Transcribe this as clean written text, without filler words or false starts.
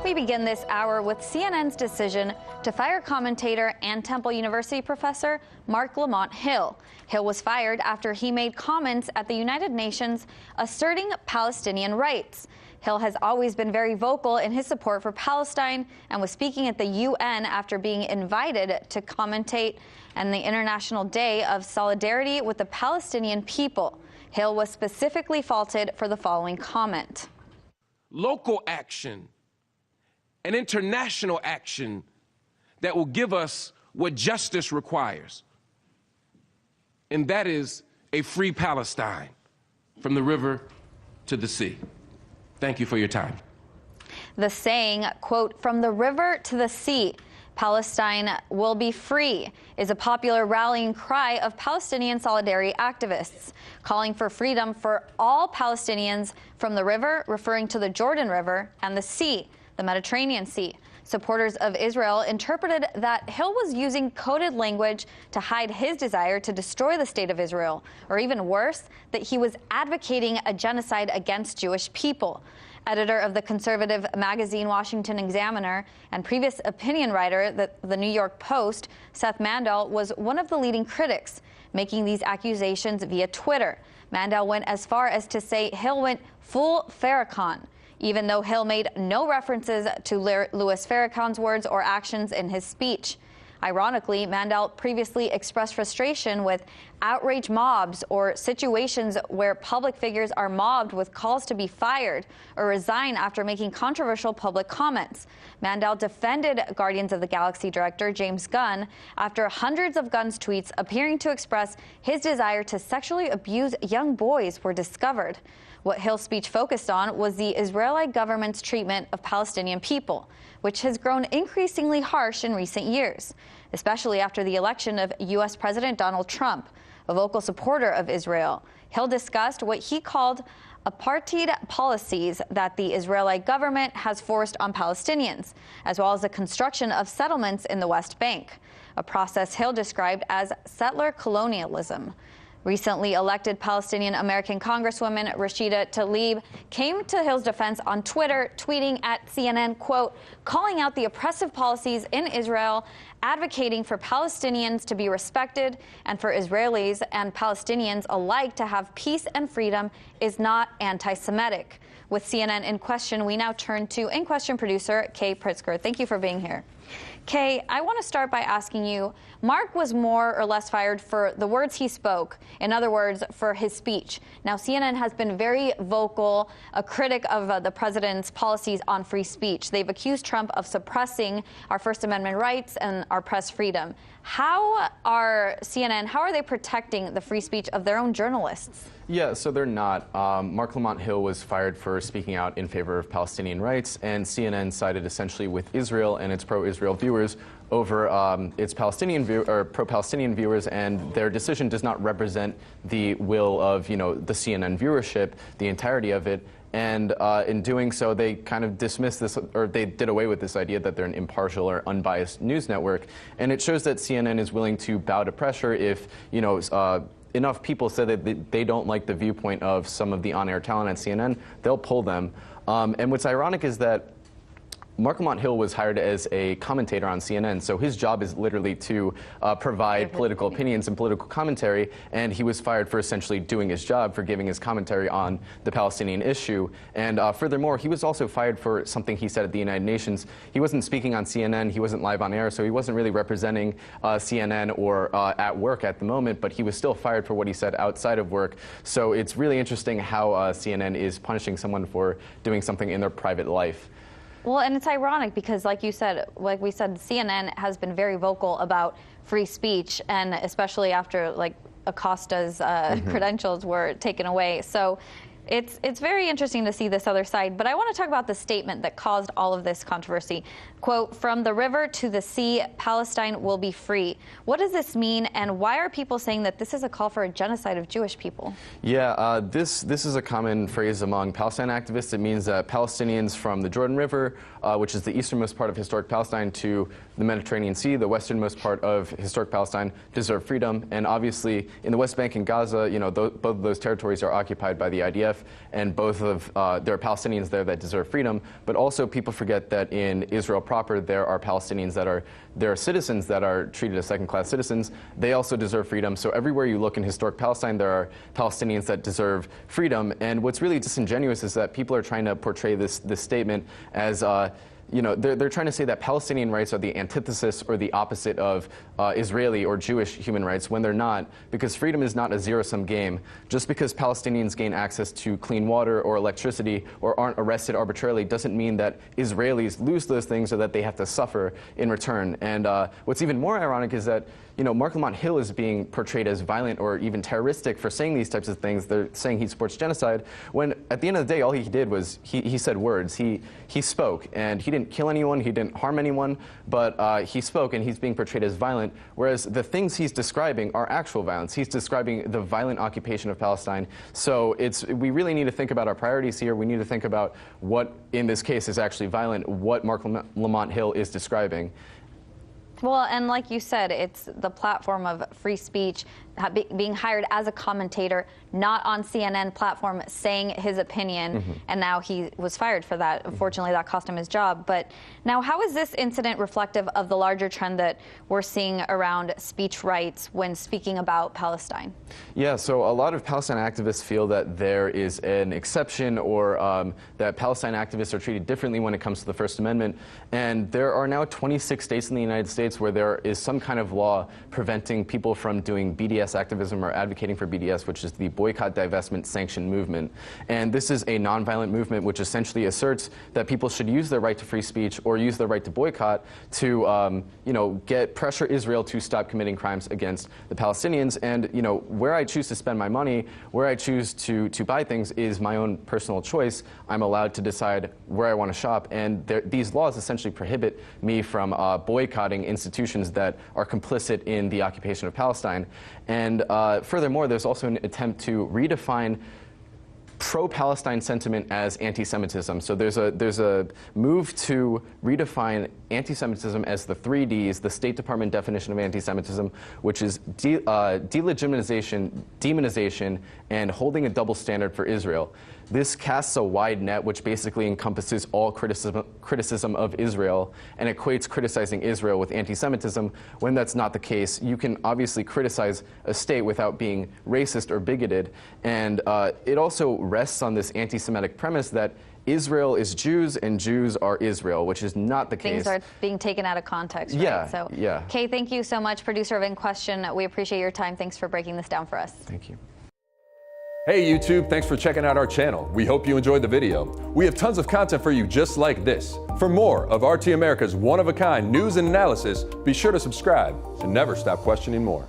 We begin this hour with CNN's decision to fire commentator and Temple University professor Marc Lamont Hill. Hill was fired after he made comments at the United Nations asserting Palestinian rights. Hill has always been very vocal in his support for Palestine and was speaking at the UN after being invited to commentate on the International Day of Solidarity with the Palestinian people. Hill was specifically faulted for the following comment. Local action and international action that will give us what justice requires. And that is a free Palestine from the river to the sea. Thank you for your time. The saying, quote, "from the river to the sea, Palestine will be free," is a popular rallying cry of Palestinian solidarity activists, calling for freedom for all Palestinians from the river, referring to the Jordan River, and the sea, the Mediterranean Sea. Supporters of Israel interpreted that Hill was using coded language to hide his desire to destroy the state of Israel, or even worse, that he was advocating a genocide against Jewish people. Editor of the conservative magazine Washington Examiner and previous opinion writer the New York Post, Seth Mandel, was one of the leading critics, making these accusations via Twitter. Mandel went as far as to say Hill went full Farrakhan, even though Hill made no references to Louis Farrakhan's words or actions in his speech. Ironically, Mandel previously expressed frustration with outrage mobs or situations where public figures are mobbed with calls to be fired or resign after making controversial public comments. Mandel defended Guardians of the Galaxy director James Gunn after hundreds of Gunn's tweets appearing to express his desire to sexually abuse young boys were discovered. What Hill's speech focused on was the Israeli government's treatment of Palestinian people, which has grown increasingly harsh in recent years, especially after the election of U.S. President Donald Trump, a vocal supporter of Israel. Hill discussed what he called apartheid policies that the Israeli government has forced on Palestinians, as well as the construction of settlements in the West Bank, a process Hill described as settler colonialism. Recently elected Palestinian American Congresswoman Rashida Tlaib came to Hill's defense on Twitter, tweeting at CNN, quote, calling out the oppressive policies in Israel, advocating for Palestinians to be respected and for Israelis and Palestinians alike to have peace and freedom is not anti-Semitic. With CNN in question, we now turn to In Question producer Kei Pritsker. Thank you for being here. Kei, I want to start by asking you, Marc was more or less fired for the words he spoke, in other words, for his speech. Now, CNN has been very vocal, a critic of the president's policies on free speech. They've accused Trump of suppressing our First Amendment rights and our press freedom. How are they protecting the free speech of their own journalists? Yeah, so they're not. Marc Lamont Hill was fired for speaking out in favor of Palestinian rights, and CNN sided essentially with Israel and its pro-Israel viewers over its pro-Palestinian viewers, and their decision does not represent the will of, the CNN viewership, the entirety of it. And in doing so, they kind of dismissed this, or they did away with this idea that they're an impartial or unbiased news network. And it shows that CNN is willing to bow to pressure if, enough people say that they don't like the viewpoint of some of the on-air talent at CNN, they'll pull them. And what's ironic is that Marc Lamont Hill was hired as a commentator on CNN, so his job is literally to provide political opinions and political commentary, and he was fired for essentially doing his job, for giving his commentary on the Palestinian issue. And furthermore, he was also fired for something he said at the United Nations. He wasn't speaking on CNN, he wasn't live on air, so he wasn't really representing CNN or at work at the moment, but he was still fired for what he said outside of work. So it's really interesting how CNN is punishing someone for doing something in their private life. Well, and it's ironic because, like we said, CNN has been very vocal about free speech, and especially after, Acosta's credentials were taken away. So it's very interesting to see this other side. But I want to talk about the statement that caused all of this controversy. Quote, "From the river to the sea, Palestine will be free." What does this mean, and why are people saying that this is a call for a genocide of Jewish people? Yeah, this is a common phrase among Palestine activists. It means that Palestinians from the Jordan River, which is the easternmost part of historic Palestine, to the Mediterranean Sea, the westernmost part of historic Palestine, deserve freedom. And obviously, in the West Bank and Gaza, both of those territories are occupied by the IDF. IDF, and both of there are Palestinians there that deserve freedom, but also people forget that in Israel proper there are Palestinians there are citizens that are treated as second-class citizens. They also deserve freedom. So everywhere you look in historic Palestine, there are Palestinians that deserve freedom. And what's really disingenuous is that people are trying to portray this statement as they're trying to say that Palestinian rights are the antithesis or the opposite of Israeli or Jewish human rights, when they're not, because freedom is not a zero-sum game. Just because Palestinians gain access to clean water or electricity or aren't arrested arbitrarily doesn't mean that Israelis lose those things or that they have to suffer in return. And what's even more ironic is that Marc Lamont Hill is being portrayed as violent or even terroristic for saying these types of things. They're saying he supports genocide, when at the end of the day, all he did was he said words. He spoke, and he didn't kill anyone, he didn't harm anyone, but he spoke, and he's being portrayed as violent, whereas the things he's describing are actual violence. He's describing the violent occupation of Palestine. So we really need to think about our priorities here. We need to think about what, in this case, is actually violent, what Marc Lamont Hill is describing. Well, and like you said, it's the platform of free speech, being hired as a commentator, not on CNN platform, saying his opinion, and now he was fired for that. Unfortunately, that cost him his job. But now, how is this incident reflective of the larger trend that we're seeing around speech rights when speaking about Palestine? Yeah, so a lot of Palestine activists feel that there is an exception, or that Palestine activists are treated differently when it comes to the First Amendment. And there are now 26 states in the United States where there is some kind of law preventing people from doing BDS activism or advocating for BDS, which is the Boycott, Divestment, Sanction movement. And this is a nonviolent movement which essentially asserts that people should use their right to free speech or use their right to boycott to, pressure Israel to stop committing crimes against the Palestinians. And, where I choose to spend my money, where I choose to buy things is my own personal choice. I'm allowed to decide where I want to shop. And these laws essentially prohibit me from boycotting institutions that are complicit in the occupation of Palestine. And furthermore, there's also an attempt to redefine pro-Palestine sentiment as anti-Semitism. So there's a move to redefine anti-Semitism as the 3 Ds, the State Department definition of anti-Semitism, which is delegitimization, demonization, and holding a double standard for Israel. This casts a wide net which basically encompasses all criticism of Israel and equates criticizing Israel with anti-Semitism, when that's not the case. You can obviously criticize a state without being racist or bigoted, and it also rests on this anti-Semitic premise that Israel is Jews and Jews are Israel, which is not the case. Things are being taken out of context, right? Yeah, So, yeah. Kei, thank you so much, producer of In Question. We appreciate your time. Thanks for breaking this down for us. Thank you. Hey YouTube, thanks for checking out our channel. We hope you enjoyed the video. We have tons of content for you just like this. For more of RT America's one-of-a-kind news and analysis, be sure to subscribe and never stop questioning more.